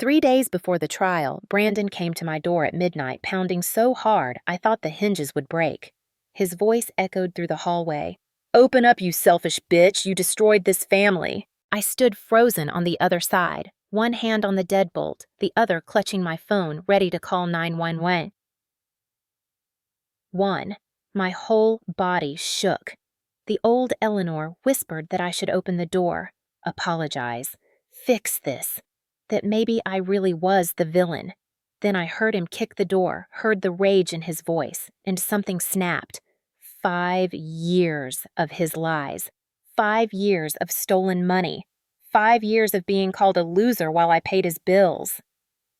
3 days before the trial, Brandon came to my door at midnight, pounding so hard I thought the hinges would break. His voice echoed through the hallway. "Open up, you selfish bitch! You destroyed this family!" I stood frozen on the other side, one hand on the deadbolt, the other clutching my phone, ready to call 911. My whole body shook. The old Eleanor whispered that I should open the door, apologize, fix this, that maybe I really was the villain. Then I heard him kick the door, heard the rage in his voice, and something snapped. 5 years of his lies. 5 years of stolen money. 5 years of being called a loser while I paid his bills.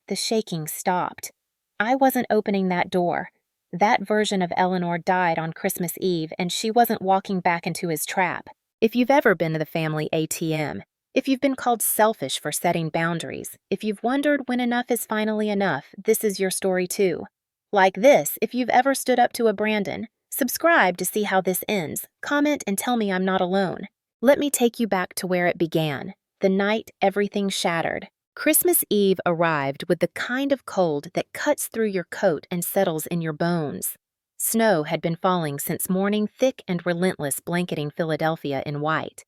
The shaking stopped. I wasn't opening that door. That version of Eleanor died on Christmas Eve, and she wasn't walking back into his trap. If you've ever been to the family ATM, if you've been called selfish for setting boundaries, if you've wondered when enough is finally enough, this is your story too. Like this, if you've ever stood up to a Brandon, subscribe to see how this ends, comment and tell me I'm not alone. Let me take you back to where it began, the night everything shattered. Christmas Eve arrived with the kind of cold that cuts through your coat and settles in your bones. Snow had been falling since morning, thick and relentless, blanketing Philadelphia in white.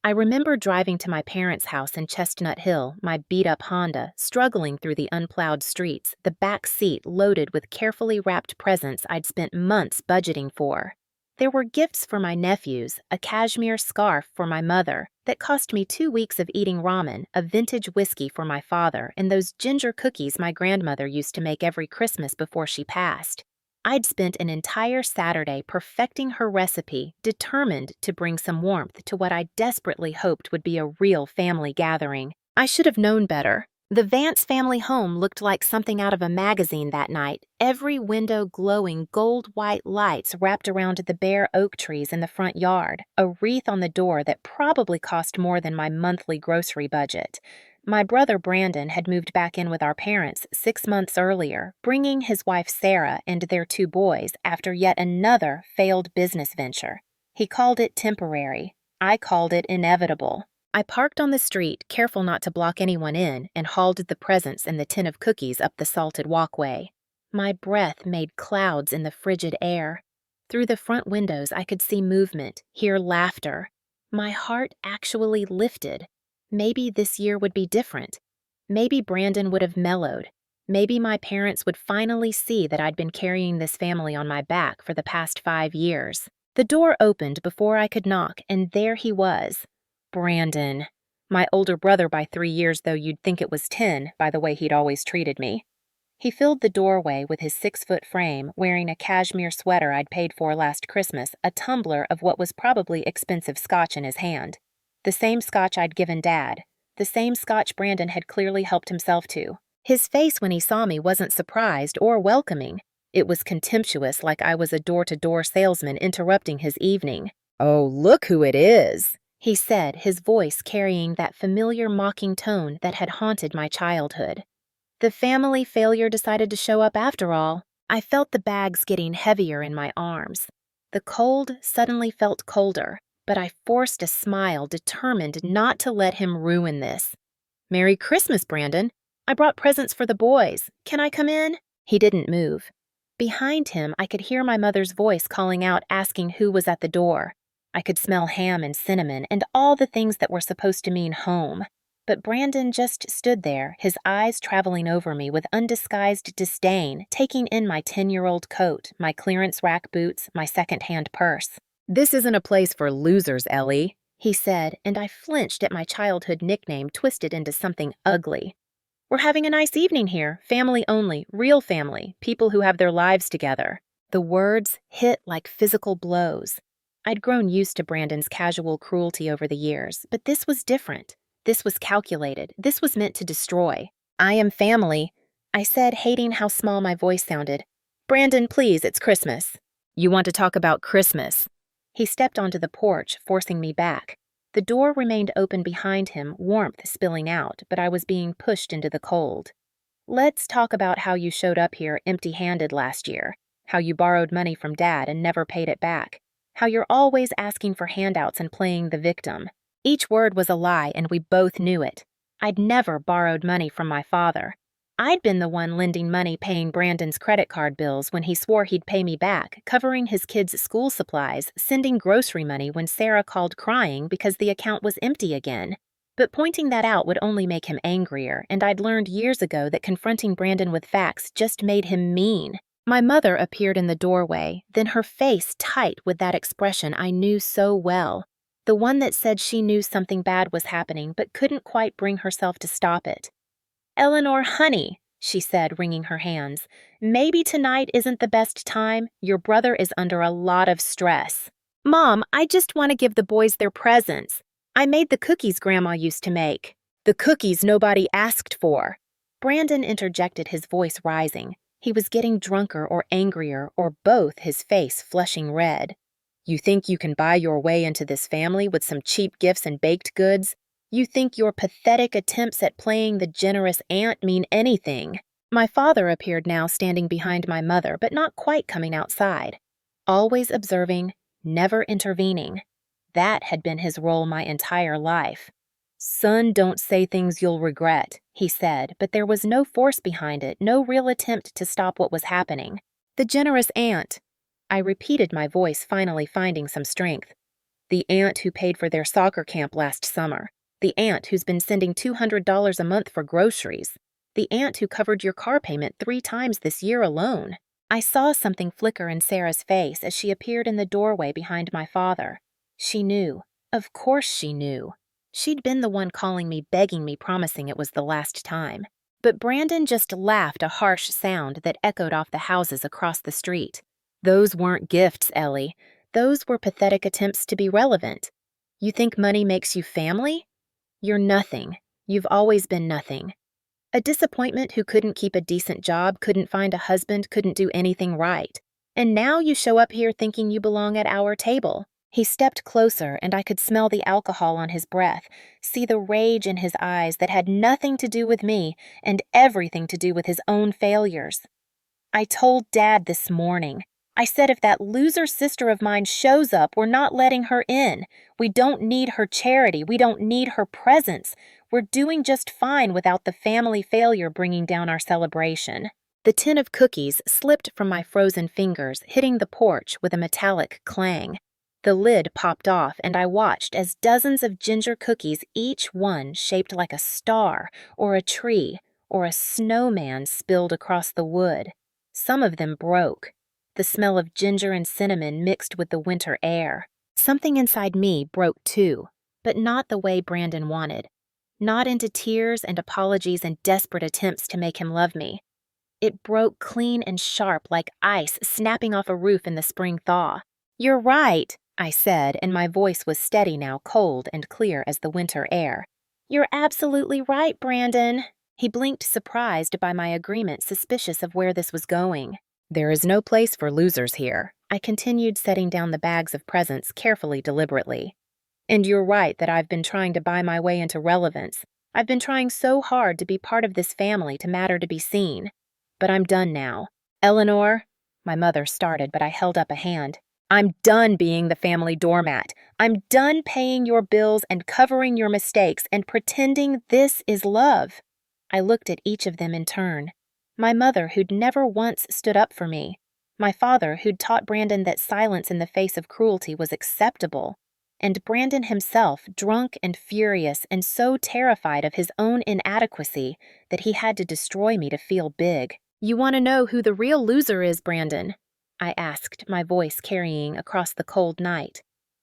I remember driving to my parents' house in Chestnut Hill, my beat-up Honda, struggling through the unplowed streets, the back seat loaded with carefully wrapped presents I'd spent months budgeting for. There were gifts for my nephews, a cashmere scarf for my mother that cost me 2 weeks of eating ramen, a vintage whiskey for my father, and those ginger cookies my grandmother used to make every Christmas before she passed. I'd spent an entire Saturday perfecting her recipe, determined to bring some warmth to what I desperately hoped would be a real family gathering. I should have known better. The Vance family home looked like something out of a magazine that night, every window glowing gold-white lights wrapped around the bare oak trees in the front yard, a wreath on the door that probably cost more than my monthly grocery budget. My brother Brandon had moved back in with our parents 6 months earlier, bringing his wife Sarah and their 2 boys after yet another failed business venture. He called it temporary. I called it inevitable. I parked on the street, careful not to block anyone in, and hauled the presents and the tin of cookies up the salted walkway. My breath made clouds in the frigid air. Through the front windows I could see movement, hear laughter. My heart actually lifted. Maybe this year would be different. Maybe Brandon would have mellowed. Maybe my parents would finally see that I'd been carrying this family on my back for the past 5 years. The door opened before I could knock, and there he was. Brandon. My older brother by 3 years, though you'd think it was 10 by the way he'd always treated me. He filled the doorway with his 6-foot frame, wearing a cashmere sweater I'd paid for last Christmas, a tumbler of what was probably expensive scotch in his hand. The same scotch I'd given Dad. The same scotch Brandon had clearly helped himself to. His face when he saw me wasn't surprised or welcoming. It was contemptuous, like I was a door-to-door salesman interrupting his evening. "Oh, look who it is," he said, his voice carrying that familiar mocking tone that had haunted my childhood. The family failure decided to show up after all. I felt the bags getting heavier in my arms. The cold suddenly felt colder, but I forced a smile, determined not to let him ruin this. "Merry Christmas, Brandon. I brought presents for the boys. Can I come in?" He didn't move. Behind him, I could hear my mother's voice calling out, asking who was at the door. I could smell ham and cinnamon and all the things that were supposed to mean home. But Brandon just stood there, his eyes traveling over me with undisguised disdain, taking in my 10-year-old coat, my clearance rack boots, my second-hand purse. "This isn't a place for losers, Ellie," he said, and I flinched at my childhood nickname twisted into something ugly. "We're having a nice evening here, family only, real family, people who have their lives together." The words hit like physical blows. I'd grown used to Brandon's casual cruelty over the years, but this was different. This was calculated. This was meant to destroy. "I am family," I said, hating how small my voice sounded. "Brandon, please, it's Christmas." "You want to talk about Christmas?" He stepped onto the porch, forcing me back. The door remained open behind him, warmth spilling out, but I was being pushed into the cold. "Let's talk about how you showed up here empty-handed last year, how you borrowed money from Dad and never paid it back, how you're always asking for handouts and playing the victim." Each word was a lie, and we both knew it. I'd never borrowed money from my father. I'd been the one lending money paying Brandon's credit card bills when he swore he'd pay me back, covering his kids' school supplies, sending grocery money when Sarah called crying because the account was empty again. But pointing that out would only make him angrier, and I'd learned years ago that confronting Brandon with facts just made him mean. My mother appeared in the doorway, then her face tight with that expression I knew so well. The one that said she knew something bad was happening but couldn't quite bring herself to stop it. "Eleanor, honey," she said, wringing her hands, "maybe tonight isn't the best time. Your brother is under a lot of stress." "Mom, I just want to give the boys their presents. I made the cookies Grandma used to make." "The cookies nobody asked for." Brandon interjected, his voice rising. He was getting drunker or angrier, or both, his face flushing red. "You think you can buy your way into this family with some cheap gifts and baked goods? You think your pathetic attempts at playing the generous aunt mean anything?" My father appeared now, standing behind my mother, but not quite coming outside. Always observing, never intervening. That had been his role my entire life. "Son, don't say things you'll regret," he said, but there was no force behind it, no real attempt to stop what was happening. "The generous aunt." I repeated, my voice finally finding some strength. "The aunt who paid for their soccer camp last summer. The aunt who's been sending $200 a month for groceries. The aunt who covered your car payment 3 times this year alone." I saw something flicker in Sarah's face as she appeared in the doorway behind my father. She knew. Of course she knew. She'd been the one calling me, begging me, promising it was the last time. But Brandon just laughed, a harsh sound that echoed off the houses across the street. "Those weren't gifts, Ellie. Those were pathetic attempts to be relevant. You think money makes you family? You're nothing. You've always been nothing. A disappointment who couldn't keep a decent job, couldn't find a husband, couldn't do anything right. And now you show up here thinking you belong at our table." He stepped closer, and I could smell the alcohol on his breath, see the rage in his eyes that had nothing to do with me and everything to do with his own failures. "I told Dad this morning. I said if that loser sister of mine shows up, we're not letting her in. We don't need her charity. We don't need her presence. We're doing just fine without the family failure bringing down our celebration." The tin of cookies slipped from my frozen fingers, hitting the porch with a metallic clang. The lid popped off, and I watched as dozens of ginger cookies, each one shaped like a star or a tree or a snowman, spilled across the wood. Some of them broke. The smell of ginger and cinnamon mixed with the winter air. Something inside me broke too, but not the way Brandon wanted. Not into tears and apologies and desperate attempts to make him love me. It broke clean and sharp like ice snapping off a roof in the spring thaw. "You're right," I said, and my voice was steady now, cold and clear as the winter air. "You're absolutely right, Brandon." He blinked, surprised by my agreement, suspicious of where this was going. "There is no place for losers here," I continued, setting down the bags of presents carefully, deliberately. "And you're right that I've been trying to buy my way into relevance. I've been trying so hard to be part of this family, to matter, to be seen. But I'm done now. Eleanor," my mother started, but I held up a hand. "I'm done being the family doormat. I'm done paying your bills and covering your mistakes and pretending this is love." I looked at each of them in turn. My mother, who'd never once stood up for me. My father, who'd taught Brandon that silence in the face of cruelty was acceptable. And Brandon himself, drunk and furious and so terrified of his own inadequacy that he had to destroy me to feel big. "You want to know who the real loser is, Brandon?" I asked, my voice carrying across the cold night.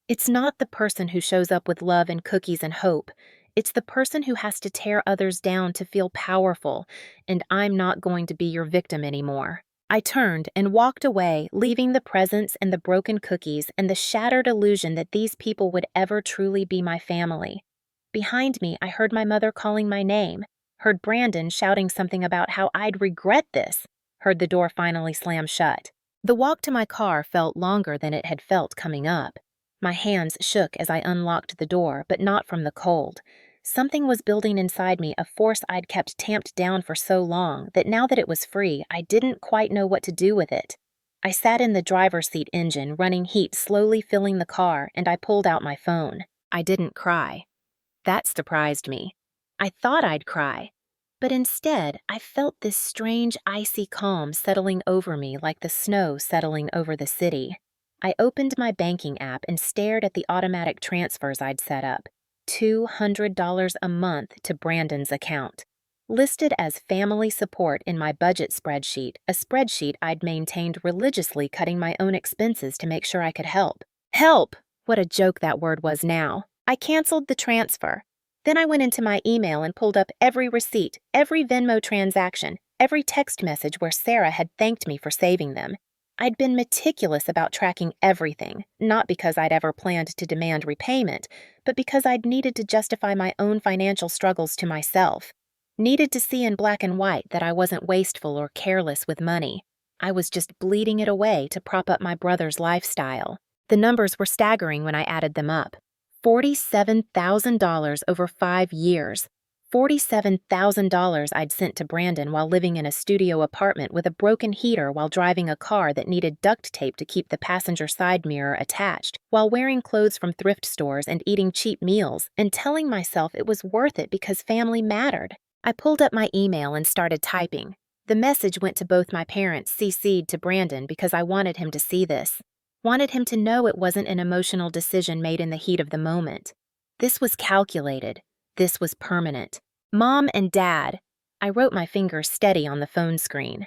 "It's not the person who shows up with love and cookies and hope. It's the person who has to tear others down to feel powerful, and I'm not going to be your victim anymore." I turned and walked away, leaving the presents and the broken cookies and the shattered illusion that these people would ever truly be my family. Behind me, I heard my mother calling my name, heard Brandon shouting something about how I'd regret this, heard the door finally slam shut. The walk to my car felt longer than it had felt coming up. My hands shook as I unlocked the door, but not from the cold. Something was building inside me, a force I'd kept tamped down for so long that now that it was free, I didn't quite know what to do with it. I sat in the driver's seat, engine running heat slowly filling the car, and I pulled out my phone. I didn't cry. That surprised me. I thought I'd cry, but instead I felt this strange icy calm settling over me like the snow settling over the city. I opened my banking app and stared at the automatic transfers I'd set up. $200 a month to Brandon's account. Listed as family support in my budget spreadsheet, a spreadsheet I'd maintained religiously cutting my own expenses to make sure I could help. Help! What a joke that word was now. I canceled the transfer. Then I went into my email and pulled up every receipt, every Venmo transaction, every text message where Sarah had thanked me for saving them. I'd been meticulous about tracking everything, not because I'd ever planned to demand repayment, but because I'd needed to justify my own financial struggles to myself. Needed to see in black and white that I wasn't wasteful or careless with money. I was just bleeding it away to prop up my brother's lifestyle. The numbers were staggering when I added them up. $47,000 over 5 years. $47,000 I'd sent to Brandon while living in a studio apartment with a broken heater while driving a car that needed duct tape to keep the passenger side mirror attached, while wearing clothes from thrift stores and eating cheap meals, and telling myself it was worth it because family mattered. I pulled up my email and started typing. The message went to both my parents, CC'd to Brandon because I wanted him to see this. Wanted him to know it wasn't an emotional decision made in the heat of the moment. This was calculated. This was permanent. Mom and Dad. I wrote my fingers steady on the phone screen.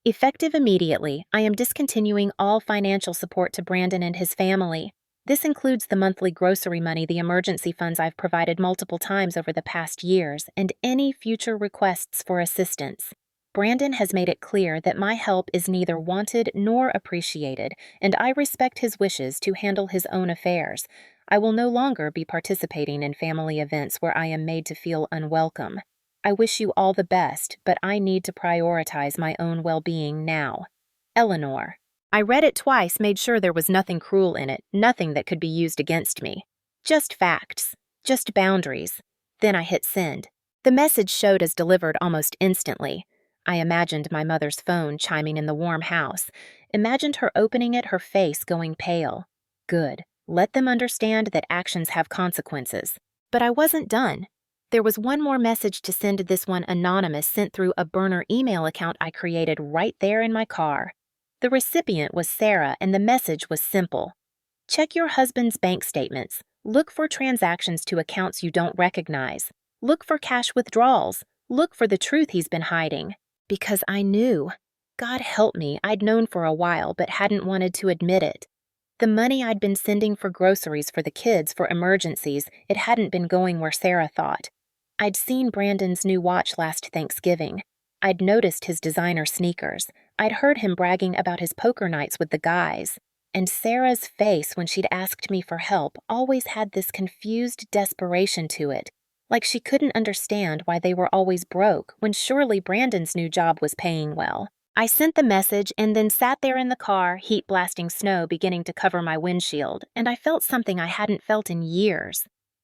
Effective immediately, I am discontinuing all financial support to Brandon and his family. This includes the monthly grocery money, the emergency funds I've provided multiple times over the past years, and any future requests for assistance. Brandon has made it clear that my help is neither wanted nor appreciated, and I respect his wishes to handle his own affairs. I will no longer be participating in family events where I am made to feel unwelcome. I wish you all the best, but I need to prioritize my own well-being now. Eleanor. I read it twice, made sure there was nothing cruel in it, nothing that could be used against me. Just facts. Just boundaries. Then I hit send. The message showed as delivered almost instantly. I imagined my mother's phone chiming in the warm house. Imagined her opening it, her face going pale. Good. Let them understand that actions have consequences. But I wasn't done. There was one more message to send, this one anonymous, sent through a burner email account I created right there in my car. The recipient was Sarah, and the message was simple. Check your husband's bank statements. Look for transactions to accounts you don't recognize. Look for cash withdrawals. Look for the truth he's been hiding. Because I knew. God help me, I'd known for a while but hadn't wanted to admit it. The money I'd been sending for groceries for the kids for emergencies, it hadn't been going where Sarah thought. I'd seen Brandon's new watch last Thanksgiving. I'd noticed his designer sneakers. I'd heard him bragging about his poker nights with the guys. And Sarah's face when she'd asked me for help always had this confused desperation to it, like she couldn't understand why they were always broke when surely Brandon's new job was paying well. I sent the message and then sat there in the car, heat blasting snow beginning to cover my windshield, and I felt something I hadn't felt in years.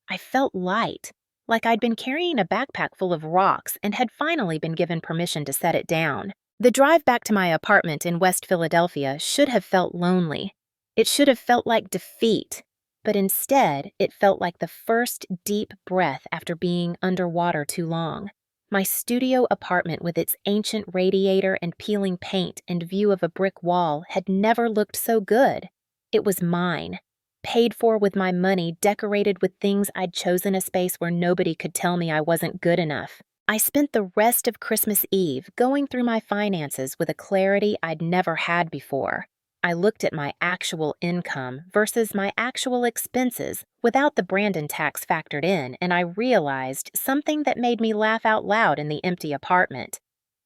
I felt light, like I'd been carrying a backpack full of rocks and had finally been given permission to set it down. The drive back to my apartment in West Philadelphia should have felt lonely. It should have felt like defeat, but instead it felt like the first deep breath after being underwater too long. My studio apartment with its ancient radiator and peeling paint and view of a brick wall had never looked so good. It was mine, paid for with my money, decorated with things I'd chosen, a space where nobody could tell me I wasn't good enough. I spent the rest of Christmas Eve going through my finances with a clarity I'd never had before. I looked at my actual income versus my actual expenses without the Brandon tax factored in, and I realized something that made me laugh out loud in the empty apartment.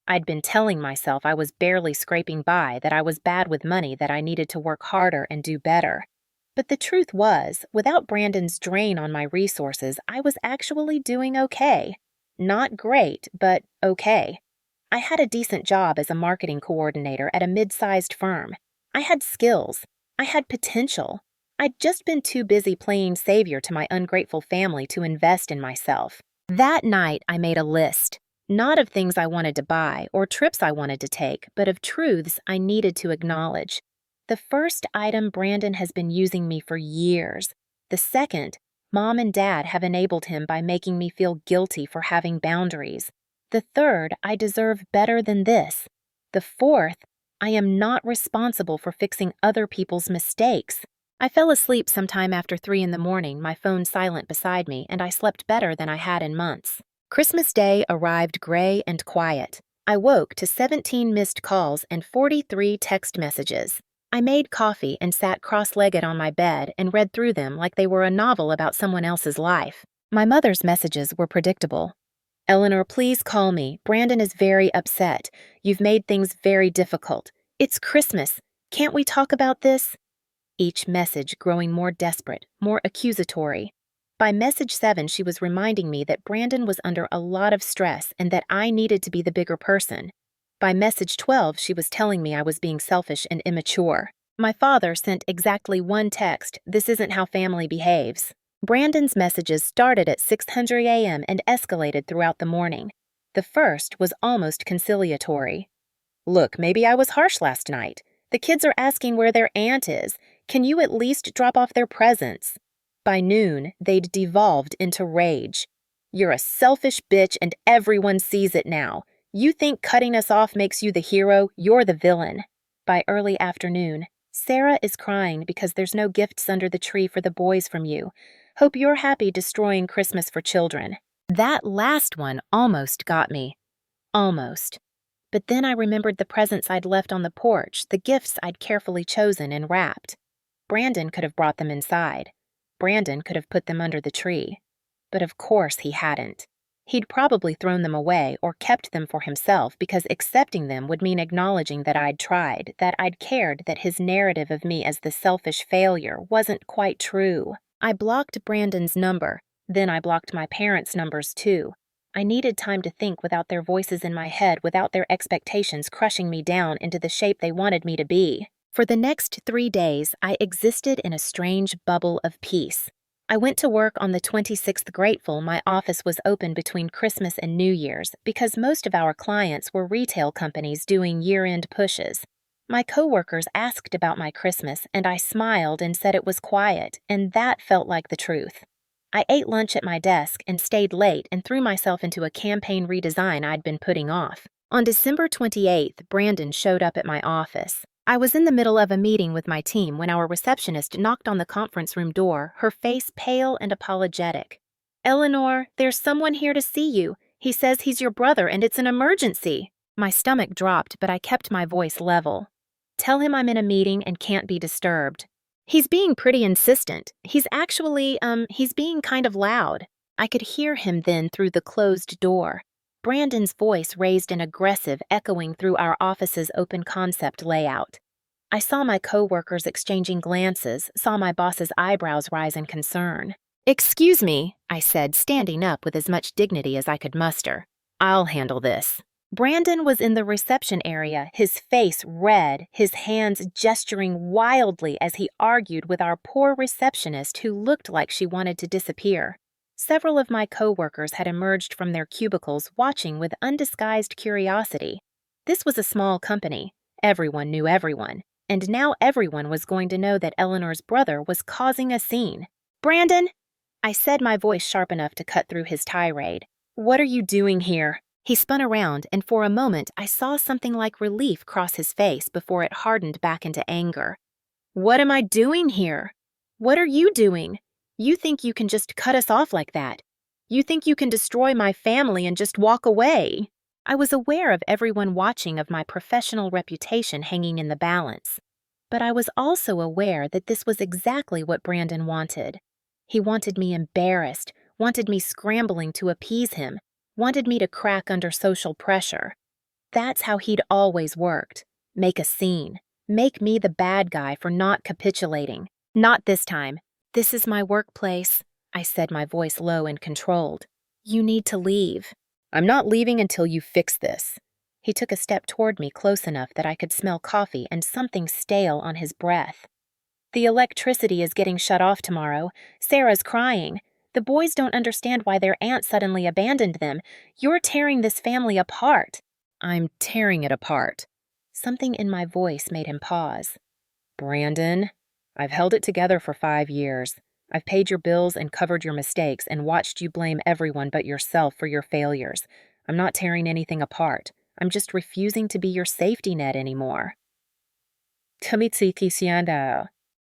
I'd been telling myself I was barely scraping by, that I was bad with money, that I needed to work harder and do better. But the truth was, without Brandon's drain on my resources, I was actually doing okay. Not great, but okay. I had a decent job as a marketing coordinator at a mid-sized firm. I had skills. I had potential. I'd just been too busy playing savior to my ungrateful family to invest in myself. That night, I made a list, not of things I wanted to buy or trips I wanted to take, but of truths I needed to acknowledge. The first item, Brandon has been using me for years. The second, Mom and Dad have enabled him by making me feel guilty for having boundaries. The third, I deserve better than this. The fourth, I am not responsible for fixing other people's mistakes. I fell asleep sometime after 3 in the morning, my phone silent beside me, and I slept better than I had in months. Christmas Day arrived gray and quiet. I woke to 17 missed calls and 43 text messages. I made coffee and sat cross-legged on my bed and read through them like they were a novel about someone else's life. My mother's messages were predictable. Eleanor, please call me. Brandon is very upset. You've made things very difficult. It's Christmas. Can't we talk about this? Each message growing more desperate, more accusatory. By message 7, she was reminding me that Brandon was under a lot of stress and that I needed to be the bigger person. By message 12, she was telling me I was being selfish and immature. My father sent exactly one text, "This isn't how family behaves." Brandon's messages started at 6:00 a.m. and escalated throughout the morning. The first was almost conciliatory. "Look, maybe I was harsh last night. The kids are asking where their aunt is. Can you at least drop off their presents?" By noon, they'd devolved into rage. "You're a selfish bitch and everyone sees it now. You think cutting us off makes you the hero, you're the villain." By early afternoon, "Sarah is crying because there's no gifts under the tree for the boys from you. Hope you're happy destroying Christmas for children." That last one almost got me. Almost. But then I remembered the presents I'd left on the porch, the gifts I'd carefully chosen and wrapped. Brandon could have brought them inside. Brandon could have put them under the tree. But of course he hadn't. He'd probably thrown them away or kept them for himself because accepting them would mean acknowledging that I'd tried, that I'd cared, that his narrative of me as the selfish failure wasn't quite true. I blocked Brandon's number. Then I blocked my parents' numbers too. I needed time to think without their voices in my head, without their expectations crushing me down into the shape they wanted me to be. For the next 3 days, I existed in a strange bubble of peace. I went to work on the 26th grateful my office was open between Christmas and New Year's because most of our clients were retail companies doing year-end pushes. My coworkers asked about my Christmas, and I smiled and said it was quiet, and that felt like the truth. I ate lunch at my desk and stayed late and threw myself into a campaign redesign I'd been putting off. On December 28th, Brandon showed up at my office. I was in the middle of a meeting with my team when our receptionist knocked on the conference room door, her face pale and apologetic. "Eleanor, there's someone here to see you. He says he's your brother and it's an emergency." My stomach dropped, but I kept my voice level. "Tell him I'm in a meeting and can't be disturbed." "He's being pretty insistent. He's being kind of loud." I could hear him then through the closed door. Brandon's voice raised and aggressive, echoing through our office's open concept layout. I saw my coworkers exchanging glances, saw my boss's eyebrows rise in concern. "Excuse me," I said, standing up with as much dignity as I could muster. "I'll handle this." Brandon was in the reception area, his face red, his hands gesturing wildly as he argued with our poor receptionist who looked like she wanted to disappear. Several of my coworkers had emerged from their cubicles watching with undisguised curiosity. This was a small company. Everyone knew everyone. And now everyone was going to know that Eleanor's brother was causing a scene. "Brandon!" I said, my voice sharp enough to cut through his tirade. "What are you doing here?" He spun around, and for a moment I saw something like relief cross his face before it hardened back into anger. "What am I doing here? What are you doing? You think you can just cut us off like that? You think you can destroy my family and just walk away?" I was aware of everyone watching, of my professional reputation hanging in the balance. But I was also aware that this was exactly what Brandon wanted. He wanted me embarrassed, wanted me scrambling to appease him, wanted me to crack under social pressure. That's how he'd always worked. Make a scene. Make me the bad guy for not capitulating. "Not this time. This is my workplace," I said, my voice low and controlled. "You need to leave." "I'm not leaving until you fix this." He took a step toward me close enough that I could smell coffee and something stale on his breath. "The electricity is getting shut off tomorrow. Sarah's crying. The boys don't understand why their aunt suddenly abandoned them. You're tearing this family apart." "I'm tearing it apart." Something in my voice made him pause. "Brandon, I've held it together for 5 years. I've paid your bills and covered your mistakes and watched you blame everyone but yourself for your failures. I'm not tearing anything apart. I'm just refusing to be your safety net anymore.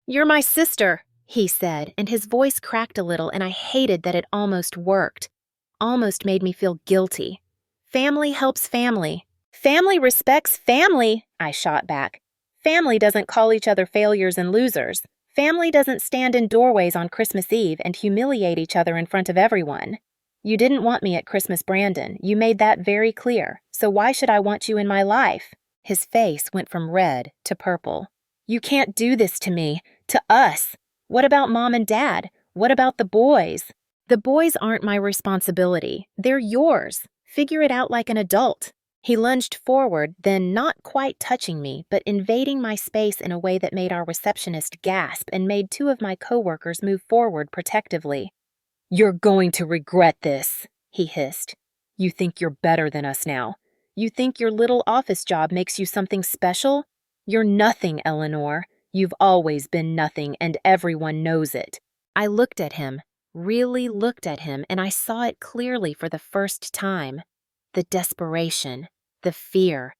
You're my sister, he said, and his voice cracked a little, and I hated that it almost worked. Almost made me feel guilty. Family helps family. Family respects family, I shot back. Family doesn't call each other failures and losers. Family doesn't stand in doorways on Christmas Eve and humiliate each other in front of everyone. You didn't want me at Christmas, Brandon. You made that very clear. So why should I want you in my life? His face went from red to purple. You can't do this to me, to us. What about Mom and Dad? What about the boys? The boys aren't my responsibility. They're yours. Figure it out like an adult. He lunged forward, then not quite touching me, but invading my space in a way that made our receptionist gasp and made two of my coworkers move forward protectively. You're going to regret this, he hissed. You think you're better than us now. You think your little office job makes you something special? You're nothing, Eleanor. You've always been nothing, and everyone knows it. I looked at him, really looked at him, and I saw it clearly for the first time. The desperation, the fear,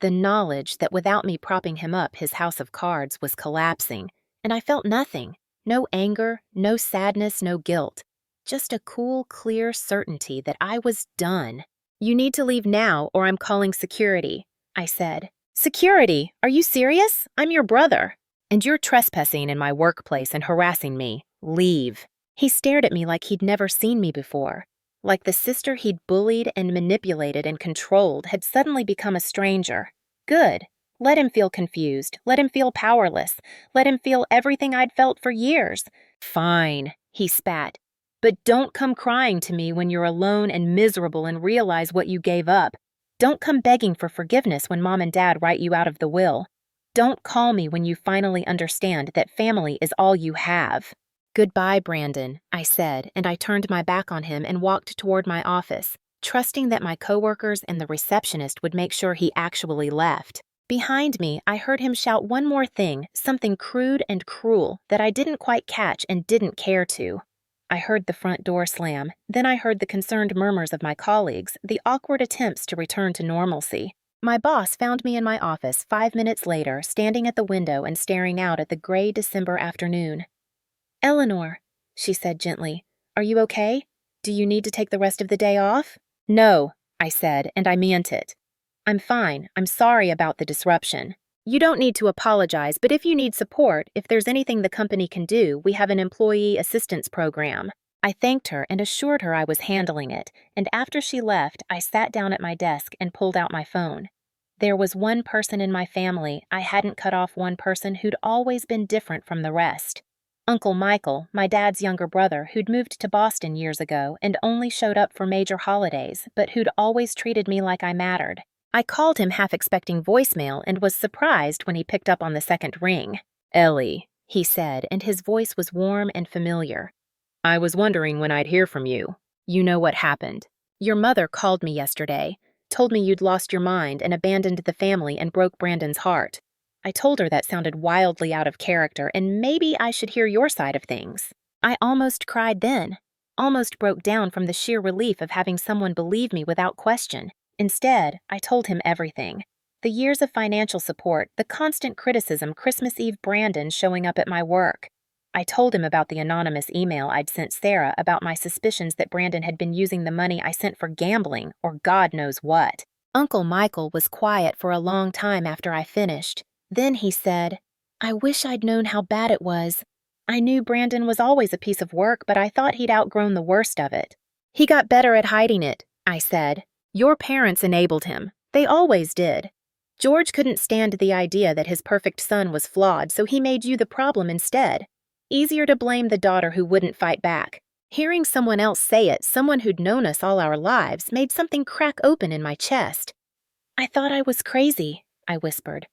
the knowledge that without me propping him up, his house of cards was collapsing, and I felt nothing. No anger, no sadness, no guilt. Just a cool, clear certainty that I was done. You need to leave now or I'm calling security, I said. Security? Are you serious? I'm your brother. And you're trespassing in my workplace and harassing me. Leave. He stared at me like he'd never seen me before. Like the sister he'd bullied and manipulated and controlled had suddenly become a stranger. Good. Let him feel confused. Let him feel powerless. Let him feel everything I'd felt for years. Fine, he spat. But don't come crying to me when you're alone and miserable and realize what you gave up. Don't come begging for forgiveness when Mom and Dad write you out of the will. Don't call me when you finally understand that family is all you have. Goodbye, Brandon, I said, and I turned my back on him and walked toward my office, trusting that my coworkers and the receptionist would make sure he actually left. Behind me, I heard him shout one more thing, something crude and cruel that I didn't quite catch and didn't care to. I heard the front door slam, then I heard the concerned murmurs of my colleagues, the awkward attempts to return to normalcy. My boss found me in my office 5 minutes later, standing at the window and staring out at the gray December afternoon. Eleanor, she said gently, are you okay? Do you need to take the rest of the day off? No, I said, and I meant it. I'm fine. I'm sorry about the disruption. You don't need to apologize, but if you need support, if there's anything the company can do, we have an employee assistance program. I thanked her and assured her I was handling it, and after she left, I sat down at my desk and pulled out my phone. There was one person in my family, I hadn't cut off one person who'd always been different from the rest. Uncle Michael, my dad's younger brother, who'd moved to Boston years ago and only showed up for major holidays, but who'd always treated me like I mattered. I called him half expecting voicemail and was surprised when he picked up on the second ring. Ellie, he said, and his voice was warm and familiar. I was wondering when I'd hear from you. You know what happened. Your mother called me yesterday, told me you'd lost your mind and abandoned the family and broke Brandon's heart. I told her that sounded wildly out of character and maybe I should hear your side of things. I almost cried then, almost broke down from the sheer relief of having someone believe me without question. Instead, I told him everything. The years of financial support, the constant criticism, Christmas Eve Brandon showing up at my work. I told him about the anonymous email I'd sent Sarah about my suspicions that Brandon had been using the money I sent for gambling or God knows what. Uncle Michael was quiet for a long time after I finished. Then he said, I wish I'd known how bad it was. I knew Brandon was always a piece of work, but I thought he'd outgrown the worst of it. He got better at hiding it, I said. Your parents enabled him. They always did. George couldn't stand the idea that his perfect son was flawed, so he made you the problem instead. Easier to blame the daughter who wouldn't fight back. Hearing someone else say it, someone who'd known us all our lives, made something crack open in my chest. I thought I was crazy, I whispered.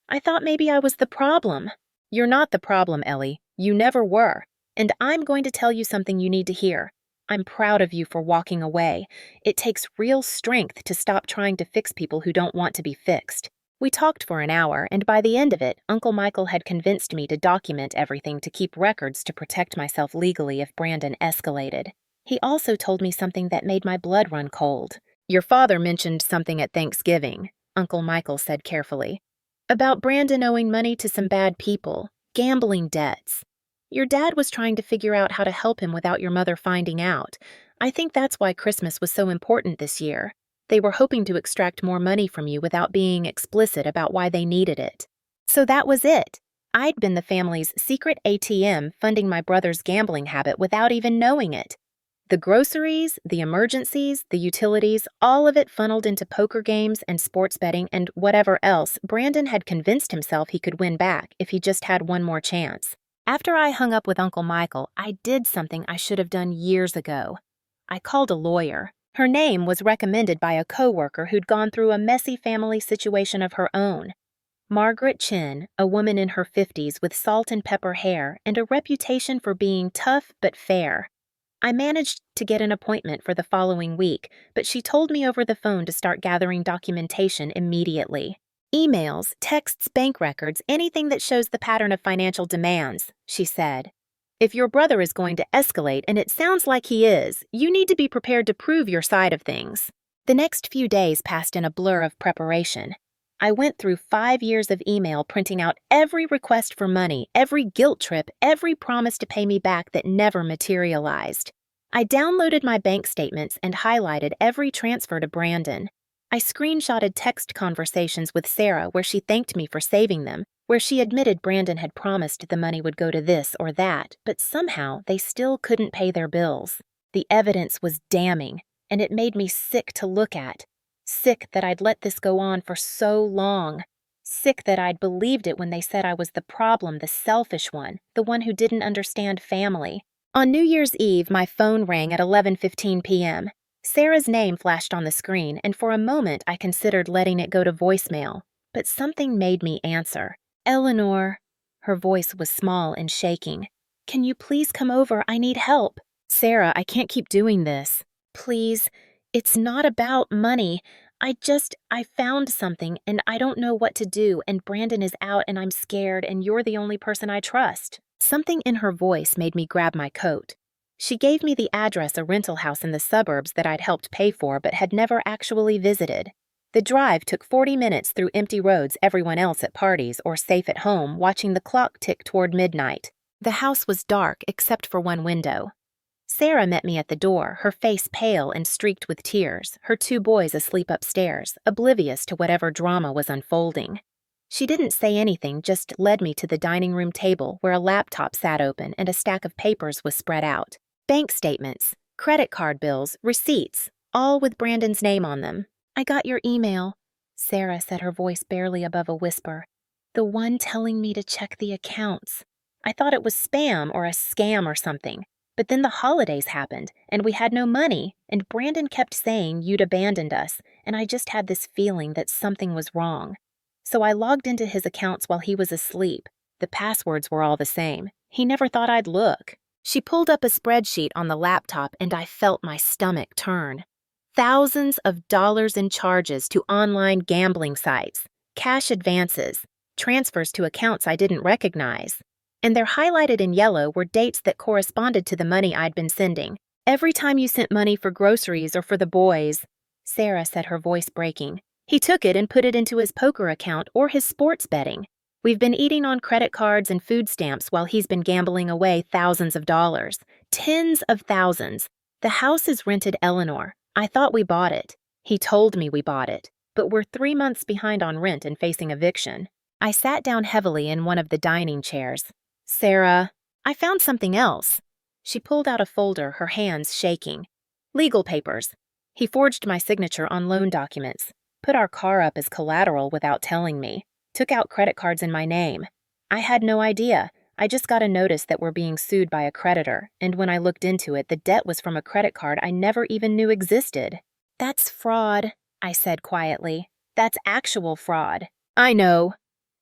I thought maybe I was the problem. You're not the problem, Ellie. You never were. And I'm going to tell you something you need to hear. I'm proud of you for walking away. It takes real strength to stop trying to fix people who don't want to be fixed. We talked for an hour, and by the end of it, Uncle Michael had convinced me to document everything to keep records to protect myself legally if Brandon escalated. He also told me something that made my blood run cold. "Your father mentioned something at Thanksgiving," Uncle Michael said carefully, "about Brandon owing money to some bad people, gambling debts. Your dad was trying to figure out how to help him without your mother finding out. I think that's why Christmas was so important this year. They were hoping to extract more money from you without being explicit about why they needed it." So that was it. I'd been the family's secret ATM funding my brother's gambling habit without even knowing it. The groceries, the emergencies, the utilities, all of it funneled into poker games and sports betting and whatever else Brandon had convinced himself he could win back if he just had one more chance. After I hung up with Uncle Michael, I did something I should have done years ago. I called a lawyer. Her name was recommended by a coworker who'd gone through a messy family situation of her own. Margaret Chin, a woman in her 50s with salt and pepper hair and a reputation for being tough but fair. I managed to get an appointment for the following week, but she told me over the phone to start gathering documentation immediately. "Emails, texts, bank records, anything that shows the pattern of financial demands," she said. "If your brother is going to escalate, and it sounds like he is, you need to be prepared to prove your side of things." The next few days passed in a blur of preparation. I went through 5 years of email printing out every request for money, every guilt trip, every promise to pay me back that never materialized. I downloaded my bank statements and highlighted every transfer to Brandon. I screenshotted text conversations with Sarah where she thanked me for saving them, where she admitted Brandon had promised the money would go to this or that, but somehow they still couldn't pay their bills. The evidence was damning, and it made me sick to look at. Sick that I'd let this go on for so long. Sick that I'd believed it when they said I was the problem, the selfish one, the one who didn't understand family. On New Year's Eve, my phone rang at 11:15 p.m. Sarah's name flashed on the screen, and for a moment I considered letting it go to voicemail, but something made me answer. "Eleanor." Her voice was small and shaking. "Can you please come over? I need help." "Sarah, I can't keep doing this." "Please. It's not about money. I found something, and I don't know what to do, and Brandon is out, and I'm scared, and you're the only person I trust." Something in her voice made me grab my coat. She gave me the address of a rental house in the suburbs that I'd helped pay for but had never actually visited. The drive took 40 minutes through empty roads, everyone else at parties or safe at home, watching the clock tick toward midnight. The house was dark except for one window. Sarah met me at the door, her face pale and streaked with tears, her 2 boys asleep upstairs, oblivious to whatever drama was unfolding. She didn't say anything, just led me to the dining room table where a laptop sat open and a stack of papers was spread out. Bank statements, credit card bills, receipts, all with Brandon's name on them. "I got your email," Sarah said, her voice barely above a whisper. "The one telling me to check the accounts. I thought it was spam or a scam or something. But then the holidays happened, and we had no money, and Brandon kept saying you'd abandoned us, and I just had this feeling that something was wrong. So I logged into his accounts while he was asleep. The passwords were all the same. He never thought I'd look." She pulled up a spreadsheet on the laptop, and I felt my stomach turn. Thousands of dollars in charges to online gambling sites, cash advances, transfers to accounts I didn't recognize. And they're highlighted in yellow were dates that corresponded to the money I'd been sending. "Every time you sent money for groceries or for the boys," Sarah said, her voice breaking, "he took it and put it into his poker account or his sports betting. We've been eating on credit cards and food stamps while he's been gambling away thousands of dollars. Tens of thousands. The house is rented, Eleanor. I thought we bought it. He told me we bought it, but we're 3 months behind on rent and facing eviction." I sat down heavily in one of the dining chairs. "Sarah, I found something else." She pulled out a folder, her hands shaking. "Legal papers. He forged my signature on loan documents, put our car up as collateral without telling me, took out credit cards in my name. I had no idea. I just got a notice that we're being sued by a creditor, and when I looked into it, the debt was from a credit card I never even knew existed." "That's fraud," I said quietly. "That's actual fraud." "I know."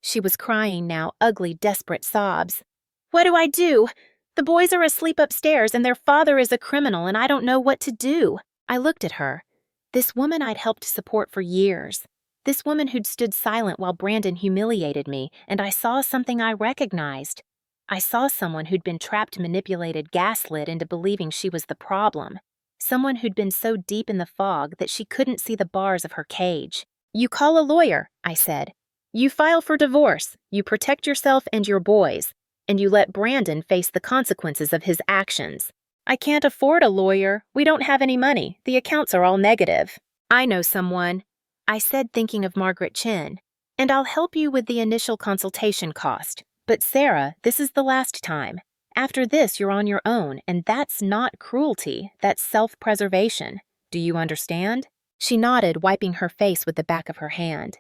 She was crying now, ugly, desperate sobs. "What do I do? The boys are asleep upstairs and their father is a criminal and I don't know what to do." I looked at her. This woman I'd helped support for years. This woman who'd stood silent while Brandon humiliated me, and I saw something I recognized. I saw someone who'd been trapped, manipulated, gaslit into believing she was the problem. Someone who'd been so deep in the fog that she couldn't see the bars of her cage. "You call a lawyer," I said. "You file for divorce, you protect yourself and your boys, and you let Brandon face the consequences of his actions." "I can't afford a lawyer. We don't have any money. The accounts are all negative." "I know someone," I said, thinking of Margaret Chin, "and I'll help you with the initial consultation cost. But Sarah, this is the last time. After this, you're on your own, and that's not cruelty, that's self-preservation. Do you understand?" She nodded, wiping her face with the back of her hand.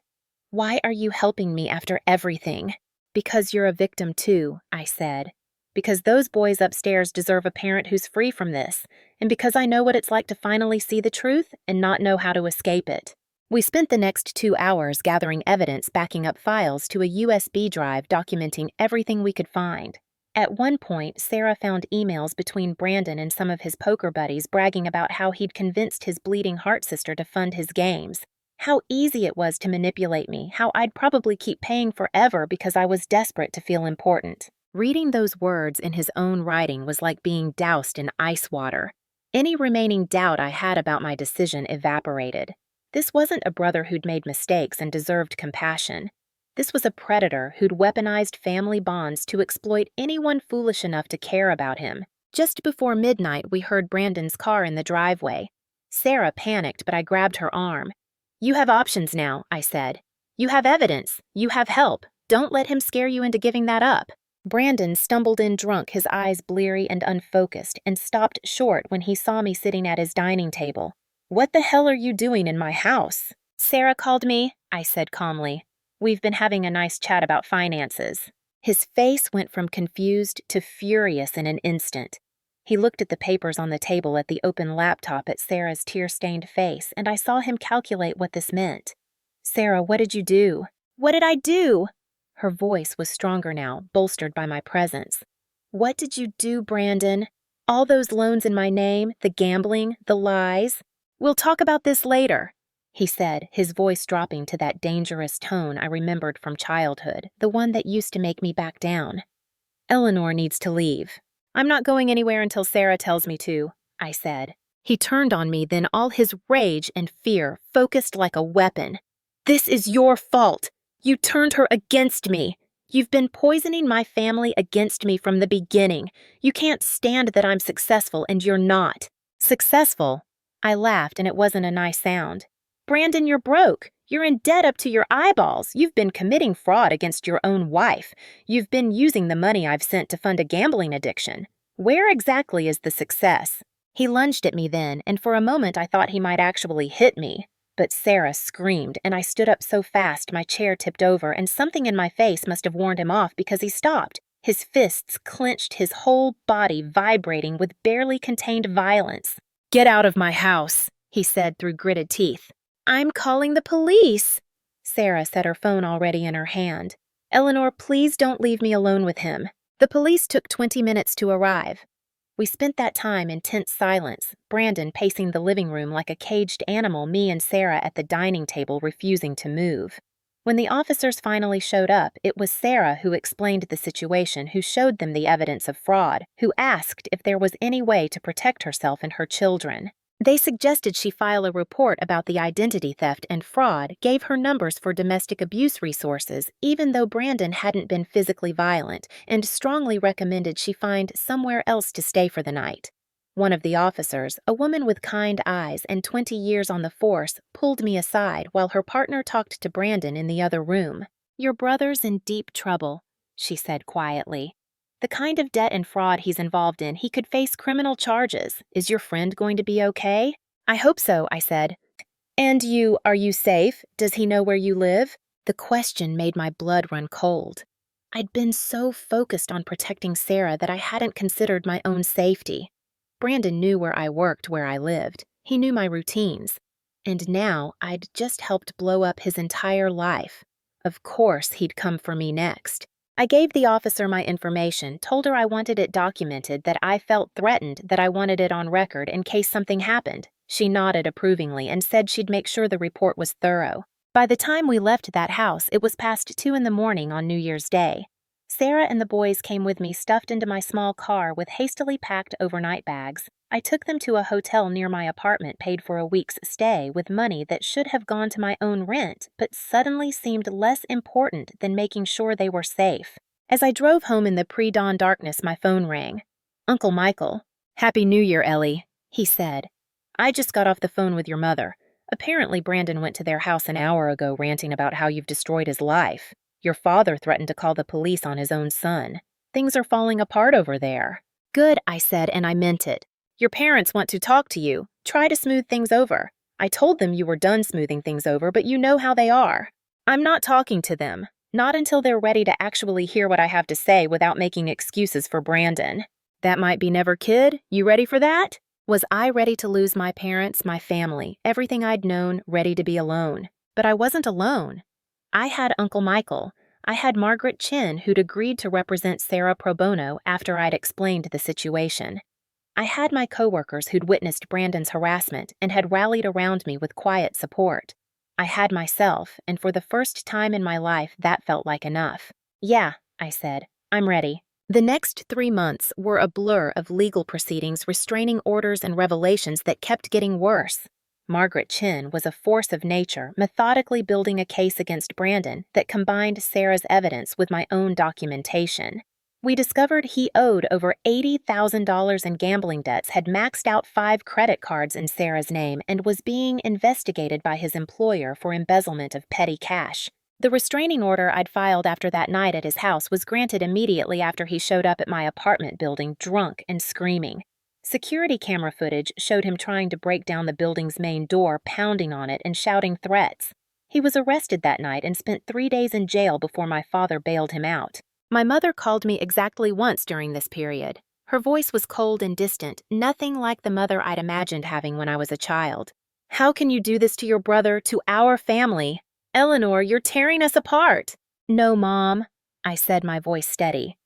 "Why are you helping me after everything?" "Because you're a victim too," I said. "Because those boys upstairs deserve a parent who's free from this, and because I know what it's like to finally see the truth and not know how to escape it." We spent the next 2 hours gathering evidence, backing up files to a USB drive documenting everything we could find. At one point, Sarah found emails between Brandon and some of his poker buddies bragging about how he'd convinced his bleeding heart sister to fund his games. How easy it was to manipulate me, how I'd probably keep paying forever because I was desperate to feel important. Reading those words in his own writing was like being doused in ice water. Any remaining doubt I had about my decision evaporated. This wasn't a brother who'd made mistakes and deserved compassion. This was a predator who'd weaponized family bonds to exploit anyone foolish enough to care about him. Just before midnight, we heard Brandon's car in the driveway. Sarah panicked, but I grabbed her arm. "You have options now," I said. "You have evidence. You have help. Don't let him scare you into giving that up." Brandon stumbled in drunk, his eyes bleary and unfocused, and stopped short when he saw me sitting at his dining table. "What the hell are you doing in my house?" "Sarah called me," I said calmly. "We've been having a nice chat about finances." His face went from confused to furious in an instant. He looked at the papers on the table, at the open laptop, at Sarah's tear-stained face, and I saw him calculate what this meant. "Sarah, what did you do?" "What did I do?" Her voice was stronger now, bolstered by my presence. "What did you do, Brandon? All those loans in my name, the gambling, the lies. We'll talk about this later," he said, his voice dropping to that dangerous tone I remembered from childhood, the one that used to make me back down. "Eleanor needs to leave." "I'm not going anywhere until Sarah tells me to," I said. He turned on me, then all his rage and fear focused like a weapon. "This is your fault. You turned her against me. You've been poisoning my family against me from the beginning. You can't stand that I'm successful and you're not." "Successful?" I laughed, and it wasn't a nice sound. "Brandon, you're broke. You're in debt up to your eyeballs. You've been committing fraud against your own wife. You've been using the money I've sent to fund a gambling addiction. Where exactly is the success?" He lunged at me then, and for a moment I thought he might actually hit me. But Sarah screamed, and I stood up so fast my chair tipped over, and something in my face must have warned him off because he stopped. His fists clenched, his whole body vibrating with barely contained violence. "Get out of my house," he said through gritted teeth. "I'm calling the police." Sarah set her phone already in her hand. "Eleanor, please don't leave me alone with him." The police took 20 minutes to arrive. We spent that time in tense silence, Brandon pacing the living room like a caged animal, me and Sarah at the dining table refusing to move. When the officers finally showed up, it was Sarah who explained the situation, who showed them the evidence of fraud, who asked if there was any way to protect herself and her children. They suggested she file a report about the identity theft and fraud, gave her numbers for domestic abuse resources, even though Brandon hadn't been physically violent, and strongly recommended she find somewhere else to stay for the night. One of the officers, a woman with kind eyes and 20 years on the force, pulled me aside while her partner talked to Brandon in the other room. "Your brother's in deep trouble," she said quietly. "The kind of debt and fraud he's involved in, he could face criminal charges. Is your friend going to be okay?" "I hope so," I said. "And are you safe? Does he know where you live?" The question made my blood run cold. I'd been so focused on protecting Sarah that I hadn't considered my own safety. Brandon knew where I worked, where I lived. He knew my routines. And now I'd just helped blow up his entire life. Of course he'd come for me next. I gave the officer my information, told her I wanted it documented, that I felt threatened, that I wanted it on record in case something happened. She nodded approvingly and said she'd make sure the report was thorough. By the time we left that house, it was past 2 in the morning on New Year's Day. Sarah and the boys came with me stuffed into my small car with hastily packed overnight bags. I took them to a hotel near my apartment, paid for a week's stay with money that should have gone to my own rent, but suddenly seemed less important than making sure they were safe. As I drove home in the pre-dawn darkness, my phone rang. Uncle Michael. "Happy New Year, Ellie," he said. "I just got off the phone with your mother. Apparently Brandon went to their house an hour ago ranting about how you've destroyed his life. Your father threatened to call the police on his own son. Things are falling apart over there." "Good," I said, and I meant it. "Your parents want to talk to you. Try to smooth things over. I told them you were done smoothing things over, but you know how they are." "I'm not talking to them. Not until they're ready to actually hear what I have to say without making excuses for Brandon." "That might be never, kid. You ready for that?" Was I ready to lose my parents, my family, everything I'd known, ready to be alone? But I wasn't alone. I had Uncle Michael. I had Margaret Chin, who'd agreed to represent Sarah pro bono after I'd explained the situation. I had my coworkers who'd witnessed Brandon's harassment and had rallied around me with quiet support. I had myself, and for the first time in my life, that felt like enough. "Yeah," I said, "I'm ready." The next 3 months were a blur of legal proceedings, restraining orders, and revelations that kept getting worse. Margaret Chin was a force of nature, methodically building a case against Brandon that combined Sarah's evidence with my own documentation. We discovered he owed over $80,000 in gambling debts, had maxed out 5 credit cards in Sarah's name, and was being investigated by his employer for embezzlement of petty cash. The restraining order I'd filed after that night at his house was granted immediately after he showed up at my apartment building, drunk and screaming. Security camera footage showed him trying to break down the building's main door, pounding on it and shouting threats. He was arrested that night and spent 3 days in jail before my father bailed him out. My mother called me exactly once during this period. Her voice was cold and distant, nothing like the mother I'd imagined having when I was a child. "How can you do this to your brother, to our family? Eleanor, you're tearing us apart." "No, Mom," I said, my voice steady.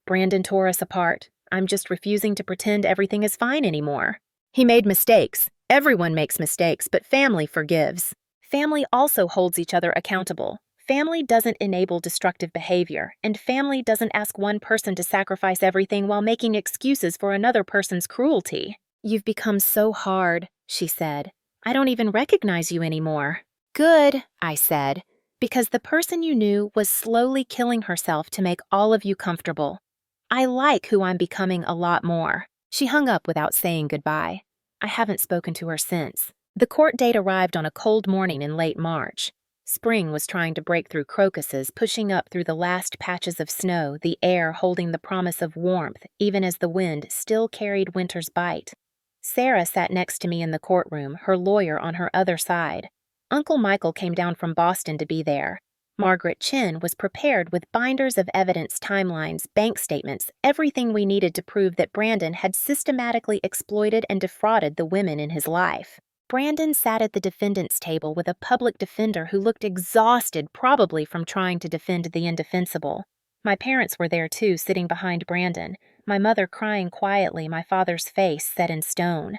"Brandon tore us apart. I'm just refusing to pretend everything is fine anymore. He made mistakes. Everyone makes mistakes, but family forgives. Family also holds each other accountable. Family doesn't enable destructive behavior, and family doesn't ask one person to sacrifice everything while making excuses for another person's cruelty." "You've become so hard," she said. "I don't even recognize you anymore." "Good," I said, "because the person you knew was slowly killing herself to make all of you comfortable. I like who I'm becoming a lot more." She hung up without saying goodbye. I haven't spoken to her since. The court date arrived on a cold morning in late March. Spring was trying to break through crocuses, pushing up through the last patches of snow, the air holding the promise of warmth, even as the wind still carried winter's bite. Sarah sat next to me in the courtroom, her lawyer on her other side. Uncle Michael came down from Boston to be there. Margaret Chin was prepared with binders of evidence, timelines, bank statements, everything we needed to prove that Brandon had systematically exploited and defrauded the women in his life. Brandon sat at the defendant's table with a public defender who looked exhausted, probably from trying to defend the indefensible. My parents were there too, sitting behind Brandon, my mother crying quietly, my father's face set in stone.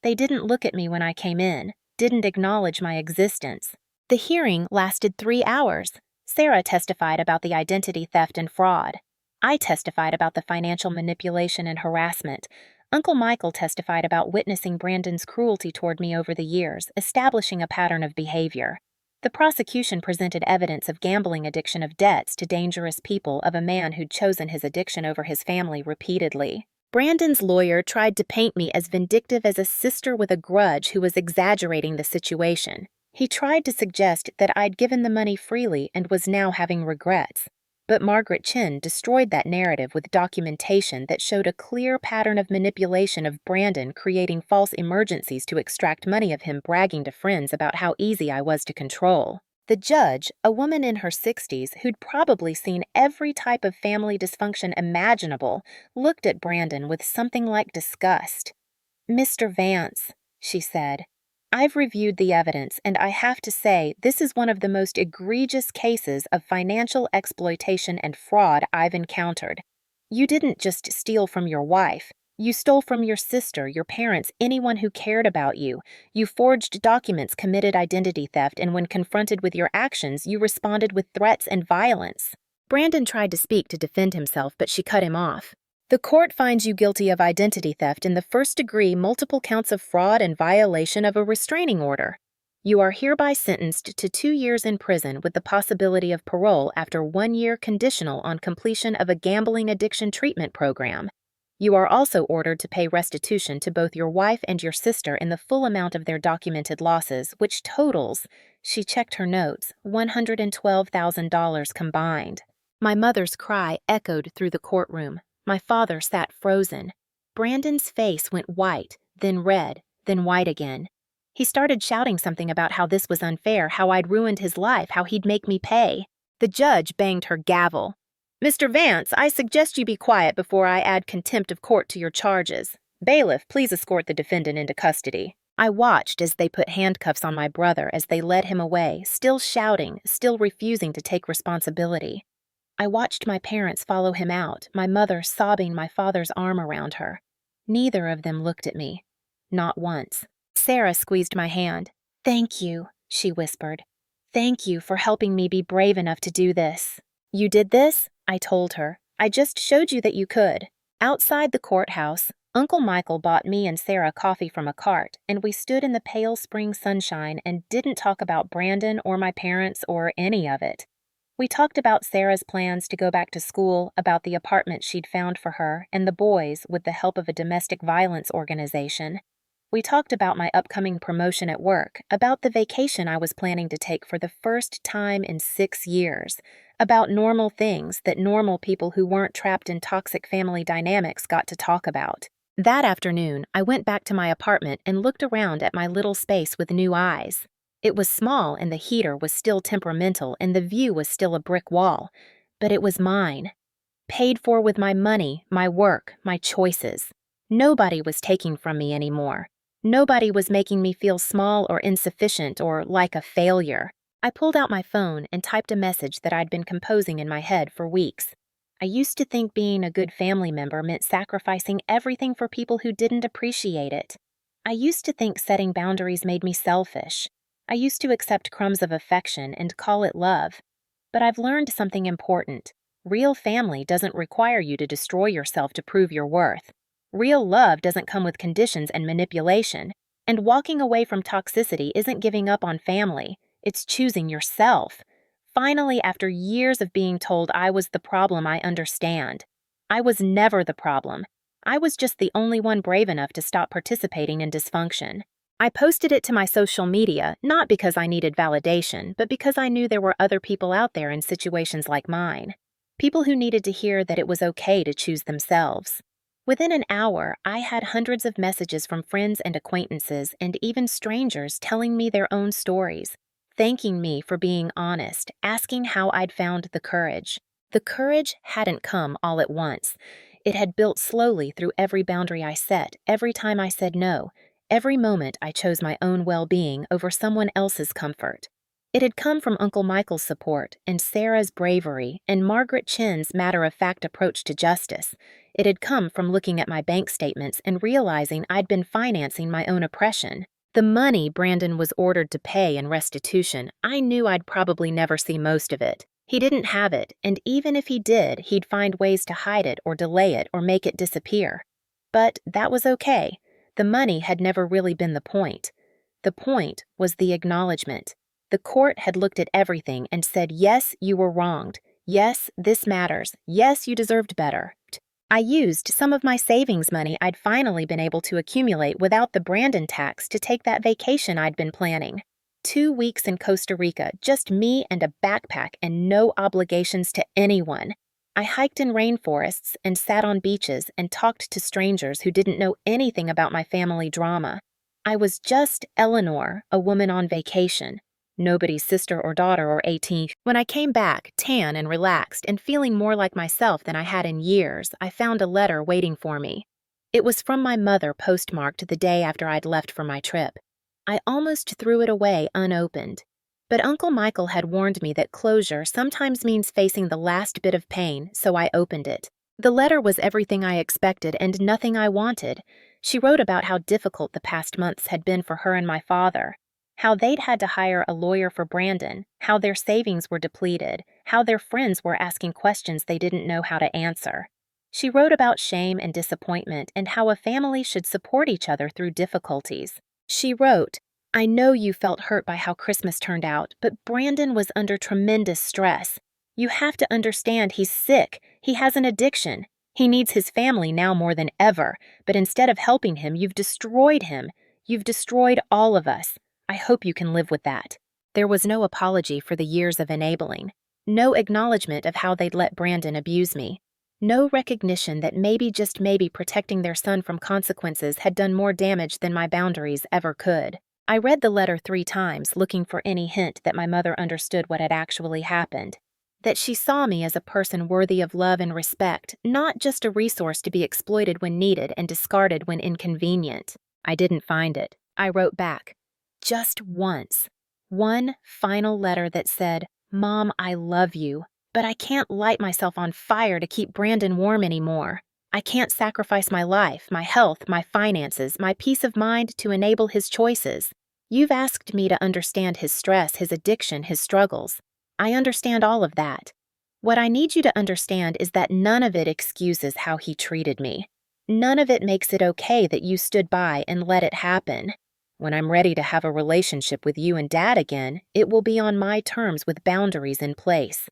They didn't look at me when I came in, didn't acknowledge my existence. The hearing lasted 3 hours. Sarah testified about the identity theft and fraud. I testified about the financial manipulation and harassment. Uncle Michael testified about witnessing Brandon's cruelty toward me over the years, establishing a pattern of behavior. The prosecution presented evidence of gambling addiction, of debts to dangerous people, of a man who'd chosen his addiction over his family repeatedly. Brandon's lawyer tried to paint me as vindictive as a sister with a grudge who was exaggerating the situation. He tried to suggest that I'd given the money freely and was now having regrets. But Margaret Chin destroyed that narrative with documentation that showed a clear pattern of manipulation of Brandon, creating false emergencies to extract money of him, bragging to friends about how easy I was to control. The judge, a woman in her 60s who'd probably seen every type of family dysfunction imaginable, looked at Brandon with something like disgust. "Mr. Vance," she said, "I've reviewed the evidence, and I have to say this is one of the most egregious cases of financial exploitation and fraud I've encountered. You didn't just steal from your wife. You stole from your sister, your parents, anyone who cared about you. You forged documents, committed identity theft, and when confronted with your actions, you responded with threats and violence. Brandon tried to speak to defend himself, but she cut him off. The court finds you guilty of identity theft in the first degree, multiple counts of fraud and violation of a restraining order. You are hereby sentenced to 2 years in prison with the possibility of parole after 1 year conditional on completion of a gambling addiction treatment program. You are also ordered to pay restitution to both your wife and your sister in the full amount of their documented losses, which totals, she checked her notes, $112,000 combined. My mother's cry echoed through the courtroom. My father sat frozen. Brandon's face went white, then red, then white again. He started shouting something about how this was unfair, how I'd ruined his life, how he'd make me pay. The judge banged her gavel. Mr. Vance, I suggest you be quiet before I add contempt of court to your charges. Bailiff, please escort the defendant into custody. I watched as they put handcuffs on my brother as they led him away, still shouting, still refusing to take responsibility. I watched my parents follow him out, my mother sobbing my father's arm around her. Neither of them looked at me. Not once. Sarah squeezed my hand. Thank you, she whispered. Thank you for helping me be brave enough to do this. You did this? I told her. I just showed you that you could. Outside the courthouse, Uncle Michael bought me and Sarah coffee from a cart, and we stood in the pale spring sunshine and didn't talk about Brandon or my parents or any of it. We talked about Sarah's plans to go back to school, about the apartment she'd found for her, and the boys with the help of a domestic violence organization. We talked about my upcoming promotion at work, about the vacation I was planning to take for the first time in 6 years, about normal things that normal people who weren't trapped in toxic family dynamics got to talk about. That afternoon, I went back to my apartment and looked around at my little space with new eyes. It was small and the heater was still temperamental and the view was still a brick wall, but it was mine. Paid for with my money, my work, my choices. Nobody was taking from me anymore. Nobody was making me feel small or insufficient or like a failure. I pulled out my phone and typed a message that I'd been composing in my head for weeks. I used to think being a good family member meant sacrificing everything for people who didn't appreciate it. I used to think setting boundaries made me selfish. I used to accept crumbs of affection and call it love. But I've learned something important. Real family doesn't require you to destroy yourself to prove your worth. Real love doesn't come with conditions and manipulation. And walking away from toxicity isn't giving up on family. It's choosing yourself. Finally, after years of being told I was the problem, I understand. I was never the problem. I was just the only one brave enough to stop participating in dysfunction. I posted it to my social media, not because I needed validation, but because I knew there were other people out there in situations like mine. People who needed to hear that it was okay to choose themselves. Within an hour, I had hundreds of messages from friends and acquaintances and even strangers telling me their own stories, thanking me for being honest, asking how I'd found the courage. The courage hadn't come all at once. It had built slowly through every boundary I set, every time I said no, every moment I chose my own well-being over someone else's comfort. It had come from Uncle Michael's support and Sarah's bravery and Margaret Chen's matter-of-fact approach to justice. It had come from looking at my bank statements and realizing I'd been financing my own oppression. The money Brandon was ordered to pay in restitution, I knew I'd probably never see most of it. He didn't have it, and even if he did, he'd find ways to hide it or delay it or make it disappear. But that was okay. The money had never really been the point. The point was the acknowledgement. The court had looked at everything and said, yes, you were wronged. Yes, this matters. Yes, you deserved better. I used some of my savings money I'd finally been able to accumulate without the Brandon tax to take that vacation I'd been planning. 2 weeks in Costa Rica, just me and a backpack and no obligations to anyone. I hiked in rainforests and sat on beaches and talked to strangers who didn't know anything about my family drama. I was just Eleanor, a woman on vacation. Nobody's sister or daughter or 18th. When I came back, tan and relaxed and feeling more like myself than I had in years, I found a letter waiting for me. It was from my mother, postmarked the day after I'd left for my trip. I almost threw it away unopened. But Uncle Michael had warned me that closure sometimes means facing the last bit of pain, so I opened it. The letter was everything I expected and nothing I wanted. She wrote about how difficult the past months had been for her and my father, how they'd had to hire a lawyer for Brandon, how their savings were depleted, how their friends were asking questions they didn't know how to answer. She wrote about shame and disappointment and how a family should support each other through difficulties. She wrote, "I know you felt hurt by how Christmas turned out, but Brandon was under tremendous stress. You have to understand he's sick. He has an addiction. He needs his family now more than ever, but instead of helping him, you've destroyed him. You've destroyed all of us. I hope you can live with that." There was no apology for the years of enabling, no acknowledgement of how they'd let Brandon abuse me, no recognition that maybe, just maybe, protecting their son from consequences had done more damage than my boundaries ever could. I read the letter 3 times, looking for any hint that my mother understood what had actually happened, that she saw me as a person worthy of love and respect, not just a resource to be exploited when needed and discarded when inconvenient. I didn't find it. I wrote back, just once. One final letter that said, "Mom, I love you, but I can't light myself on fire to keep Brandon warm anymore. I can't sacrifice my life, my health, my finances, my peace of mind to enable his choices. You've asked me to understand his stress, his addiction, his struggles. I understand all of that. What I need you to understand is that none of it excuses how he treated me. None of it makes it okay that you stood by and let it happen. When I'm ready to have a relationship with you and Dad again, it will be on my terms with boundaries in place.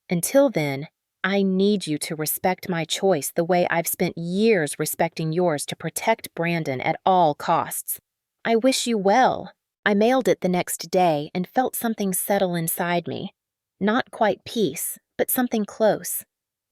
Until then, I need you to respect my choice the way I've spent years respecting yours to protect Brandon at all costs. I wish you well." I mailed it the next day and felt something settle inside me. Not quite peace, but something close.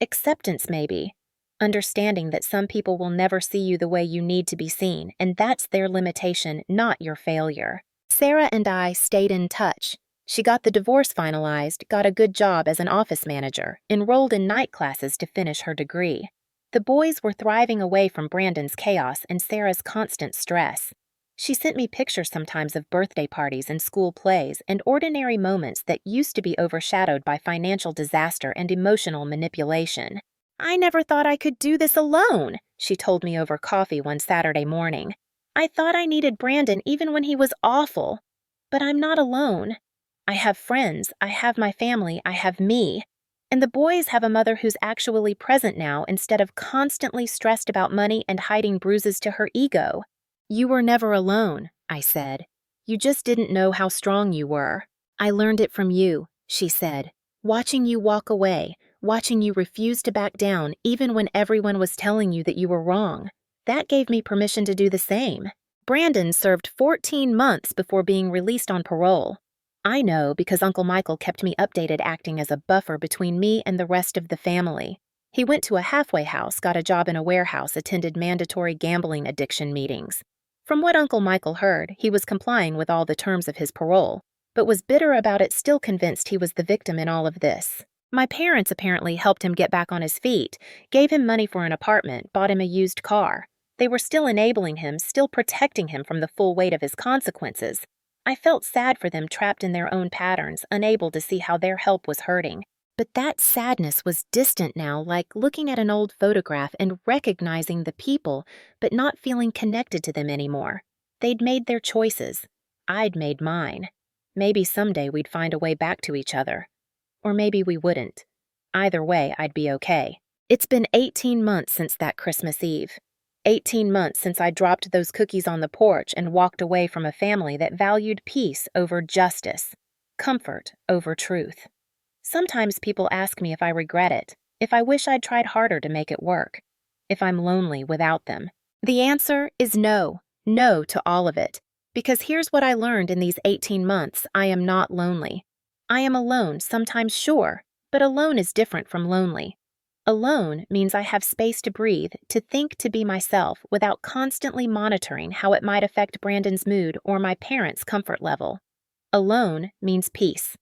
Acceptance, maybe. Understanding that some people will never see you the way you need to be seen, and that's their limitation, not your failure. Sarah and I stayed in touch. She got the divorce finalized, got a good job as an office manager, enrolled in night classes to finish her degree. The boys were thriving away from Brandon's chaos and Sarah's constant stress. She sent me pictures sometimes of birthday parties and school plays and ordinary moments that used to be overshadowed by financial disaster and emotional manipulation. "I never thought I could do this alone," she told me over coffee one Saturday morning. "I thought I needed Brandon even when he was awful. But I'm not alone. I have friends, I have my family, I have me. And the boys have a mother who's actually present now instead of constantly stressed about money and hiding bruises to her ego." "You were never alone," I said. "You just didn't know how strong you were." "I learned it from you," she said. "Watching you walk away, watching you refuse to back down even when everyone was telling you that you were wrong. That gave me permission to do the same." Brandon served 14 months before being released on parole. I know because Uncle Michael kept me updated, acting as a buffer between me and the rest of the family. He went to a halfway house, got a job in a warehouse, attended mandatory gambling addiction meetings. From what Uncle Michael heard, he was complying with all the terms of his parole, but was bitter about it, still convinced he was the victim in all of this. My parents apparently helped him get back on his feet, gave him money for an apartment, bought him a used car. They were still enabling him, still protecting him from the full weight of his consequences. I felt sad for them, trapped in their own patterns, unable to see how their help was hurting. But that sadness was distant now, like looking at an old photograph and recognizing the people, but not feeling connected to them anymore. They'd made their choices. I'd made mine. Maybe someday we'd find a way back to each other. Or maybe we wouldn't. Either way, I'd be okay. It's been 18 months since that Christmas Eve. 18 months since I dropped those cookies on the porch and walked away from a family that valued peace over justice, comfort over truth. Sometimes people ask me if I regret it, if I wish I'd tried harder to make it work, if I'm lonely without them. The answer is no, no to all of it. Because here's what I learned in these 18 months: I am not lonely. I am alone, sometimes, sure, but alone is different from lonely. Alone means I have space to breathe, to think, to be myself, without constantly monitoring how it might affect Brandon's mood or my parents' comfort level. Alone means peace.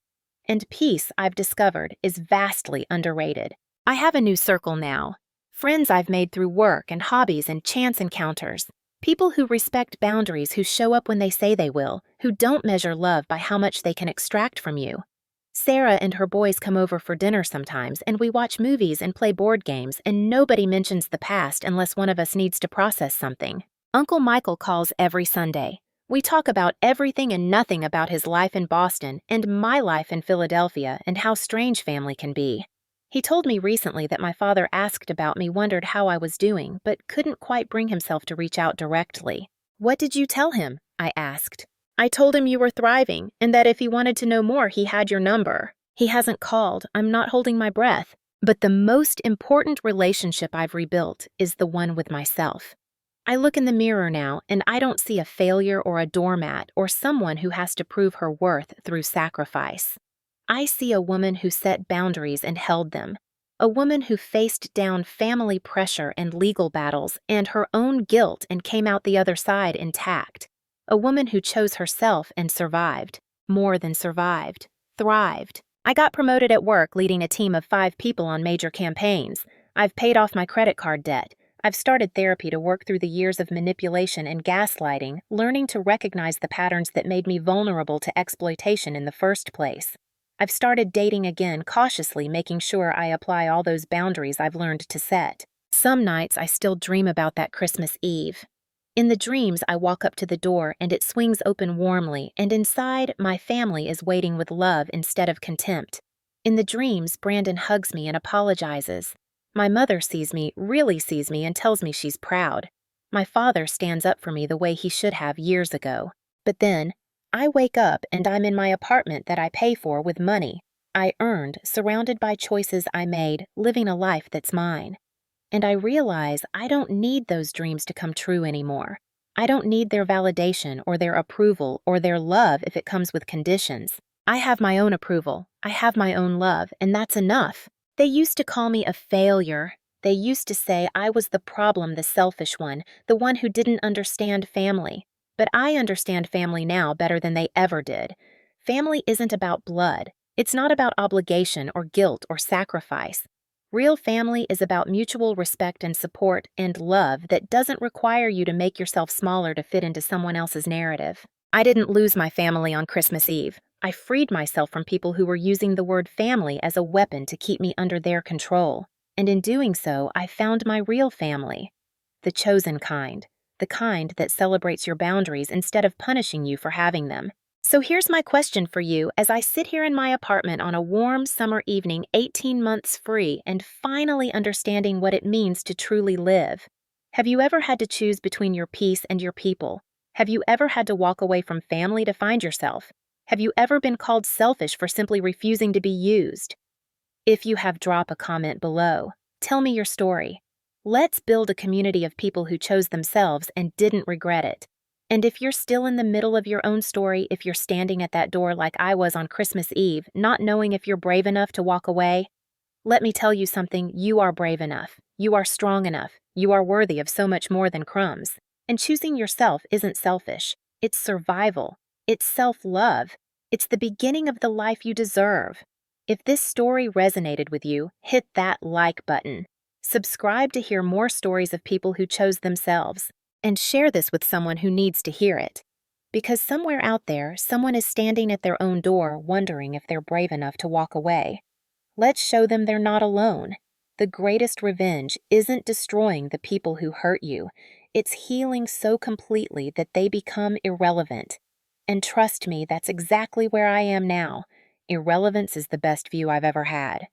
And peace, I've discovered, is vastly underrated. I have a new circle now. Friends I've made through work and hobbies and chance encounters. People who respect boundaries, who show up when they say they will, who don't measure love by how much they can extract from you. Sarah and her boys come over for dinner sometimes, and we watch movies and play board games, and nobody mentions the past unless one of us needs to process something. Uncle Michael calls every Sunday. We talk about everything and nothing about his life in Boston and my life in Philadelphia and how strange family can be. He told me recently that my father asked about me, wondered how I was doing, but couldn't quite bring himself to reach out directly. "What did you tell him?" I asked. "I told him you were thriving, and that if he wanted to know more, he had your number. He hasn't called. I'm not holding my breath. But the most important relationship I've rebuilt is the one with myself. I look in the mirror now, and I don't see a failure or a doormat or someone who has to prove her worth through sacrifice. I see a woman who set boundaries and held them. A woman who faced down family pressure and legal battles and her own guilt and came out the other side intact. A woman who chose herself and survived. More than survived. Thrived. I got promoted at work, leading a team of 5 people on major campaigns. I've paid off my credit card debt. I've started therapy to work through the years of manipulation and gaslighting, learning to recognize the patterns that made me vulnerable to exploitation in the first place. I've started dating again, cautiously making sure I apply all those boundaries I've learned to set. Some nights I still dream about that Christmas Eve. In the dreams, I walk up to the door and it swings open warmly, and inside, my family is waiting with love instead of contempt. In the dreams, Brandon hugs me and apologizes. My mother sees me, really sees me, and tells me she's proud. My father stands up for me the way he should have years ago. But then, I wake up and I'm in my apartment that I pay for with money I earned, surrounded by choices I made, living a life that's mine. And I realize I don't need those dreams to come true anymore. I don't need their validation or their approval or their love if it comes with conditions. I have my own approval. I have my own love, and that's enough. They used to call me a failure. They used to say I was the problem, the selfish one, the one who didn't understand family. But I understand family now better than they ever did. Family isn't about blood. It's not about obligation or guilt or sacrifice. Real family is about mutual respect and support and love that doesn't require you to make yourself smaller to fit into someone else's narrative. I didn't lose my family on Christmas Eve. I freed myself from people who were using the word family as a weapon to keep me under their control. And in doing so, I found my real family. The chosen kind. The kind that celebrates your boundaries instead of punishing you for having them. So here's my question for you as I sit here in my apartment on a warm summer evening, 18 months free, and finally understanding what it means to truly live. Have you ever had to choose between your peace and your people? Have you ever had to walk away from family to find yourself? Have you ever been called selfish for simply refusing to be used? If you have, drop a comment below. Tell me your story. Let's build a community of people who chose themselves and didn't regret it. And if you're still in the middle of your own story, if you're standing at that door like I was on Christmas Eve, not knowing if you're brave enough to walk away, let me tell you something, you are brave enough. You are strong enough. You are worthy of so much more than crumbs. And choosing yourself isn't selfish. It's survival. It's self-love. It's the beginning of the life you deserve. If this story resonated with you, hit that like button. Subscribe to hear more stories of people who chose themselves. And share this with someone who needs to hear it. Because somewhere out there, someone is standing at their own door wondering if they're brave enough to walk away. Let's show them they're not alone. The greatest revenge isn't destroying the people who hurt you. It's healing so completely that they become irrelevant. And trust me, that's exactly where I am now. Irrelevance is the best view I've ever had.